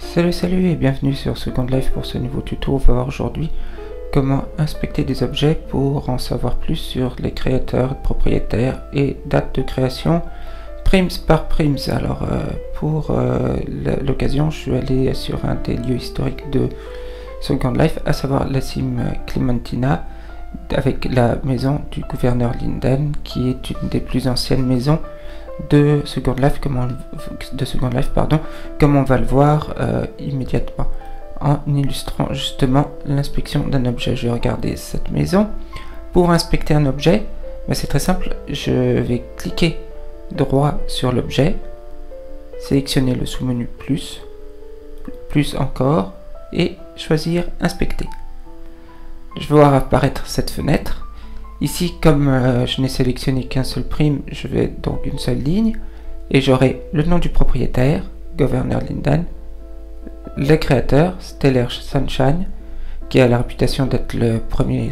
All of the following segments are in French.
Salut et bienvenue sur Second Life pour ce nouveau tuto. On va voir aujourd'hui comment inspecter des objets pour en savoir plus sur les créateurs, propriétaires et dates de création primes par primes. Alors pour l'occasion, je suis allé sur un des lieux historiques de Second Life, à savoir la cime Clementina, avec la maison du gouverneur Linden, qui est une des plus anciennes maisons de Second Life, comme on va le voir immédiatement en illustrant justement l'inspection d'un objet. Je vais regarder cette maison. Pour inspecter un objet, c'est très simple, je vais cliquer droit sur l'objet, sélectionner le sous-menu plus encore et choisir inspecter. Je vais voir apparaître cette fenêtre. Ici, comme je n'ai sélectionné qu'un seul prime, je vais donc une seule ligne et j'aurai le nom du propriétaire, Governor Linden, le créateur, Stellar Sunshine, qui a la réputation d'être le premier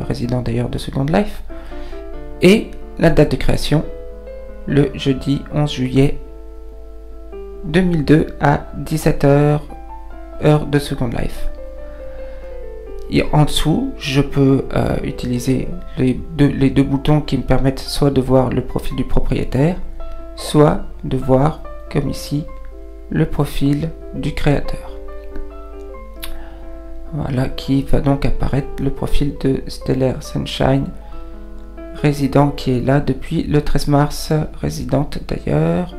résident d'ailleurs de Second Life, et la date de création, le jeudi 11 juillet 2002 à 17h, heure de Second Life. Et en dessous, je peux utiliser les deux boutons qui me permettent soit de voir le profil du propriétaire, soit de voir, comme ici, le profil du créateur. Voilà, qui va donc apparaître le profil de Stellar Sunshine, résident qui est là depuis le 13 mars, résidente d'ailleurs,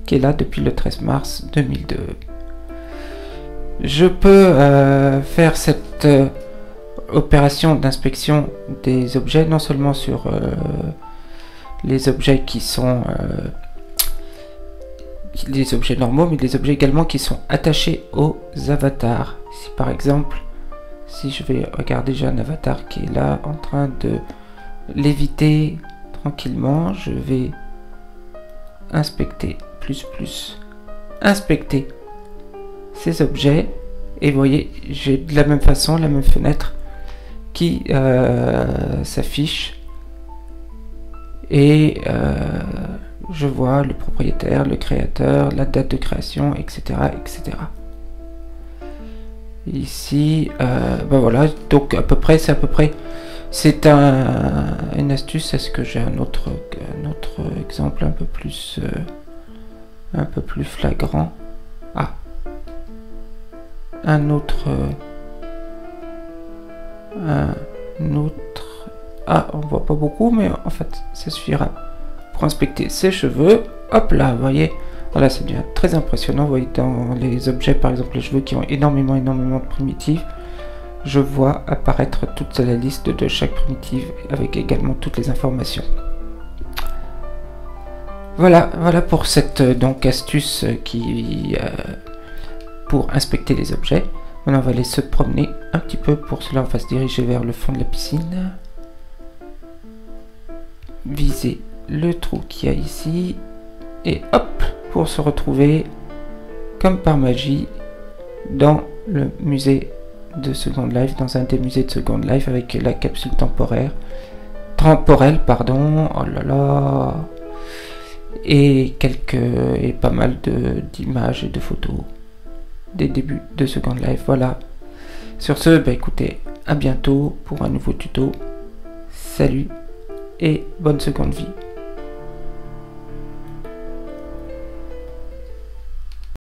qui est là depuis le 13 mars 2002. Je peux faire cette opération d'inspection des objets, non seulement sur les objets qui sont les objets normaux, mais les objets également qui sont attachés aux avatars. Si par exemple, si je vais regarder, j'ai un avatar qui est là en train de léviter tranquillement, je vais inspecter inspecter ces objets, et vous voyez, j'ai de la même façon la même fenêtre qui s'affiche et je vois le propriétaire, le créateur, la date de création, etc. Ici, voilà, donc c'est une astuce. Est-ce que j'ai un autre exemple un peu plus flagrant? On voit pas beaucoup, mais en fait ça suffira pour inspecter ses cheveux. Hop là, vous voyez, voilà, ça devient très impressionnant. Vous voyez, dans les objets, par exemple les cheveux qui ont énormément de primitives, je vois apparaître toute la liste de chaque primitive avec également toutes les informations. Voilà pour cette donc astuce pour inspecter les objets. Maintenant on va aller se promener un petit peu. Pour cela on va se diriger vers le fond de la piscine, viser le trou qu'il y a ici et hop, pour se retrouver comme par magie dans le musée de Second Life, dans un des musées de Second Life, avec la capsule temporelle, pardon, oh là là, et pas mal d'images et de photos des débuts de Second Life. Voilà. Sur ce, écoutez, à bientôt pour un nouveau tuto. Salut et bonne seconde vie.